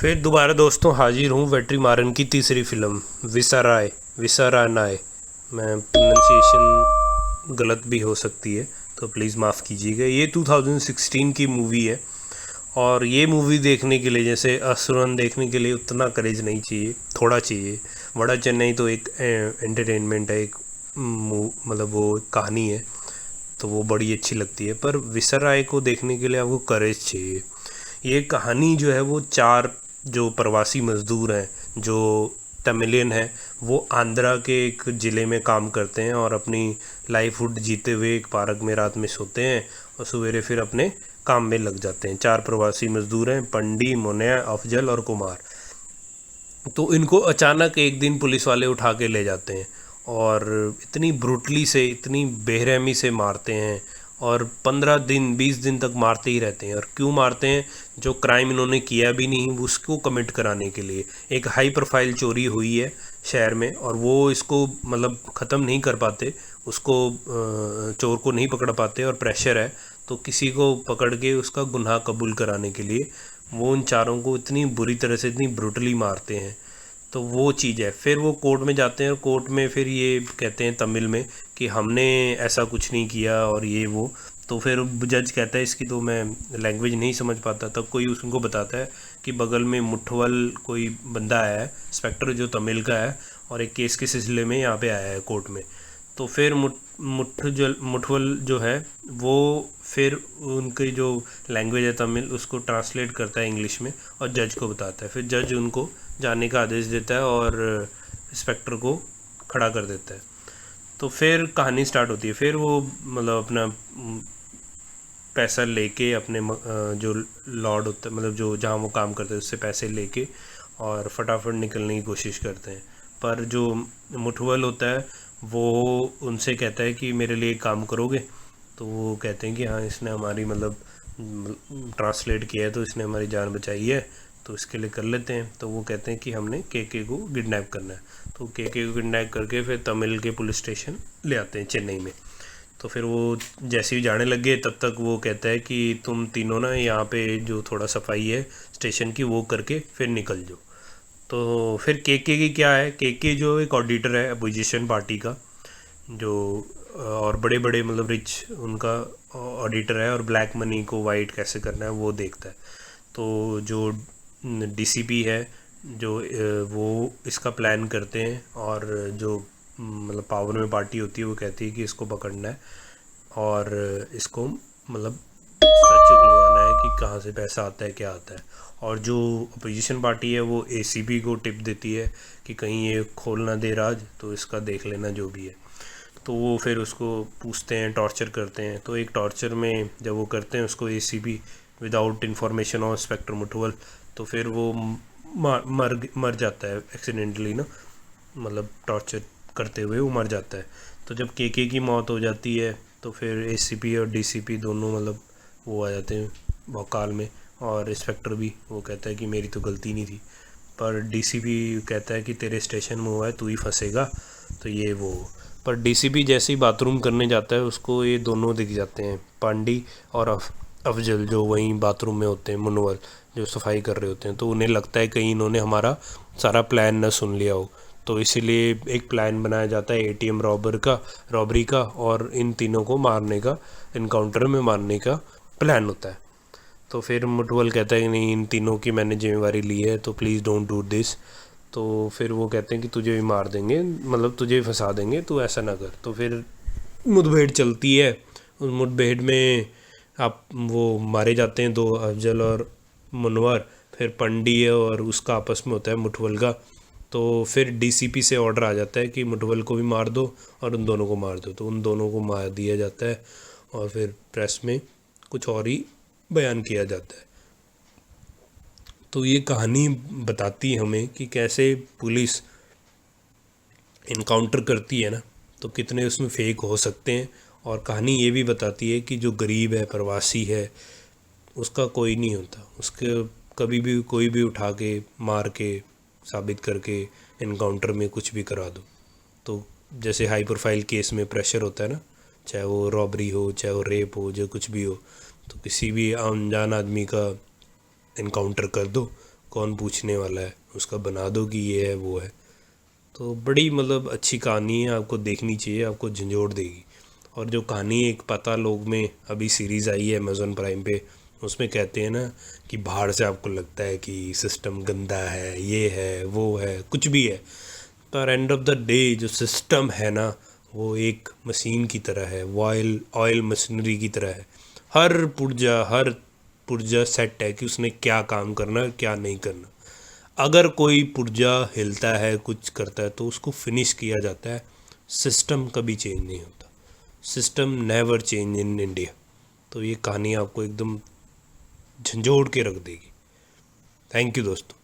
फिर दोबारा दोस्तों हाजिर हूँ वेट्रीमारन की तीसरी फिल्म विसारानाय। मैं प्रोनाउंसिएशन गलत भी हो सकती है तो प्लीज़ माफ़ कीजिएगा। ये 2016 की मूवी है और ये मूवी देखने के लिए जैसे असुरन देखने के लिए उतना करेज नहीं चाहिए, थोड़ा चाहिए। वड़ा चेन्नई तो एक एंटरटेनमेंट है, एक मतलब वो कहानी है तो वो बड़ी अच्छी लगती है, पर विसराय को देखने के लिए आपको करेज चाहिए। ये कहानी जो है वो चार जो प्रवासी मज़दूर हैं जो तमिलियन हैं, वो आंध्रा के एक ज़िले में काम करते हैं और अपनी लाइफहुड जीते हुए एक पार्क में रात में सोते हैं और सवेरे फिर अपने काम में लग जाते हैं। चार प्रवासी मज़दूर हैं, पंडी, मुनैया, अफजल और कुमार। तो इनको अचानक एक दिन पुलिस वाले उठा के ले जाते हैं और इतनी ब्रूटली से, इतनी बेरहमी से मारते हैं और 15 दिन 20 दिन तक मारते ही रहते हैं। और क्यों मारते हैं? जो क्राइम इन्होंने किया भी नहीं उसको कमिट कराने के लिए। एक हाई प्रोफाइल चोरी हुई है शहर में और वो इसको मतलब ख़त्म नहीं कर पाते, उसको चोर को नहीं पकड़ पाते और प्रेशर है तो किसी को पकड़ के उसका गुनाह कबूल कराने के लिए वो उन चारों को इतनी बुरी तरह से, इतनी ब्रूटली मारते हैं। तो वो चीज़ है। फिर वो कोर्ट में जाते हैं और कोर्ट में फिर ये कहते हैं तमिल में कि हमने ऐसा कुछ नहीं किया और ये वो। तो फिर जज कहता है, इसकी तो मैं लैंग्वेज नहीं समझ पाता, तब कोई उसको बताता है कि बगल में मुठवल कोई बंदा आया है, इंस्पेक्टर जो तमिल का है और एक केस के सिलसिले में यहाँ पे आया है कोर्ट में। तो फिर मुठवल जो है वो फिर उनकी जो लैंग्वेज है तमिल उसको ट्रांसलेट करता है इंग्लिश में और जज को बताता है। फिर जज उनको जाने का आदेश देता है और इंस्पेक्टर को खड़ा कर देता है। तो फिर कहानी स्टार्ट होती है। फिर वो मतलब अपना पैसा लेके अपने जो लॉर्ड होता है, मतलब जो जहाँ वो काम करते हैं उससे पैसे लेके और फटाफट निकलने की कोशिश करते हैं। पर जो मुठवल होता है वो उनसे कहता है कि मेरे लिए काम करोगे? तो वो कहते हैं कि हाँ, इसने हमारी मतलब ट्रांसलेट किया है तो इसने हमारी जान बचाई है तो इसके लिए कर लेते हैं। तो वो कहते हैं कि हमने के को किडनैप करना है। तो के को किडनैप करके फिर तमिल के पुलिस स्टेशन ले आते हैं चेन्नई में। तो फिर वो जैसे ही जाने लगे तब तक वो कहता है कि तुम तीनों ना यहाँ पे जो थोड़ा सफाई है स्टेशन की वो करके फिर निकल जाओ। तो फिर की क्या है, के जो एक ऑडिटर है अपोजिशन पार्टी का, जो और बड़े बड़े मतलब रिच उनका ऑडिटर है और ब्लैक मनी को वाइट कैसे करना है वो देखता है। तो जो डीसीपी है जो वो इसका प्लान करते हैं और जो मतलब पावर में पार्टी होती है वो कहती है कि इसको पकड़ना है और इसको मतलब सच उगलवाना है कि कहाँ से पैसा आता है, क्या आता है। और जो अपोजिशन पार्टी है वो एसीपी को टिप देती है कि कहीं ये खोल ना दे राज, तो इसका देख लेना जो भी है। तो वो फिर उसको पूछते हैं, टॉर्चर करते हैं। तो एक टॉर्चर में जब वो करते हैं उसको ACP without information of inspector मुठवल, तो फिर वो मर जाता है एक्सीडेंटली ना, मतलब टॉर्चर करते हुए वो मर जाता है। तो जब के की मौत हो जाती है तो फिर एसीपी और डीसीपी दोनों मतलब वो आ जाते हैं भौकाल में और इंस्पेक्टर भी वो कहता है कि मेरी तो गलती नहीं थी। पर डीसीपी कहता है कि तेरे स्टेशन में हुआ है, तू ही फंसेगा। तो ये वो, पर डीसीपी जैसे ही बाथरूम करने जाता है उसको ये दोनों दिख जाते हैं, पांडी और अफजल, जो वहीं बाथरूम में होते हैं, मुनवर जो सफाई कर रहे होते हैं। तो उन्हें लगता है कहीं इन्होंने हमारा सारा प्लान न सुन लिया हो, तो इसीलिए एक प्लान बनाया जाता है एटीएम रॉबरी का और इन तीनों को मारने का, इनकाउंटर में मारने का प्लान होता है। तो फिर मुटवल कहता है कि नहीं, इन तीनों की मैंने जिम्मेवारी ली है तो प्लीज़ डोंट डू दिस। तो फिर वो कहते हैं कि तुझे भी मार देंगे, मतलब तुझे भी फंसा देंगे, तो ऐसा ना कर। तो फिर मुठभेड़ चलती है। उस मुठभेड़ में आप वो मारे जाते हैं दो, अफजल और मुनवर। फिर पंडी है और उसका आपस में होता है मुठवल का। तो फिर डीसीपी से ऑर्डर आ जाता है कि मुठवल को भी मार दो और उन दोनों को मार दो। तो उन दोनों को मार दिया जाता है और फिर प्रेस में कुछ और ही बयान किया जाता है। तो ये कहानी बताती है हमें कि कैसे पुलिस इनकाउंटर करती है ना, तो कितने उसमें फेक हो सकते हैं। और कहानी ये भी बताती है कि जो गरीब है, प्रवासी है, उसका कोई नहीं होता, उसके कभी भी कोई भी उठा के मार के साबित करके इनकाउंटर में कुछ भी करा दो। तो जैसे हाई प्रोफाइल केस में प्रेशर होता है ना, चाहे वो रॉबरी हो, चाहे वो रेप हो, जो कुछ भी हो, तो किसी भी अनजान आदमी का इनकाउंटर कर दो, कौन पूछने वाला है, उसका बना दो कि ये है वो है। तो बड़ी मतलब अच्छी कहानी है, आपको देखनी चाहिए, आपको झंझोड़ देगी। और जो कहानी एक पाताल लोक में अभी सीरीज़ आई है अमेज़ॉन प्राइम पे, उसमें कहते हैं ना कि बाहर से आपको लगता है कि सिस्टम गंदा है, ये है वो है, कुछ भी है, पर एंड ऑफ द डे जो सिस्टम है ना वो एक मशीन की तरह है, ऑयल मशीनरी की तरह है। हर पुर्जा सेट है कि उसने क्या काम करना है, क्या नहीं करना। अगर कोई पुर्जा हिलता है, कुछ करता है, तो उसको फिनिश किया जाता है। सिस्टम कभी चेंज नहीं होता, system never change in India. तो ये कहानी आपको एकदम झंझोड़ के रख देगी। थैंक यू दोस्तों।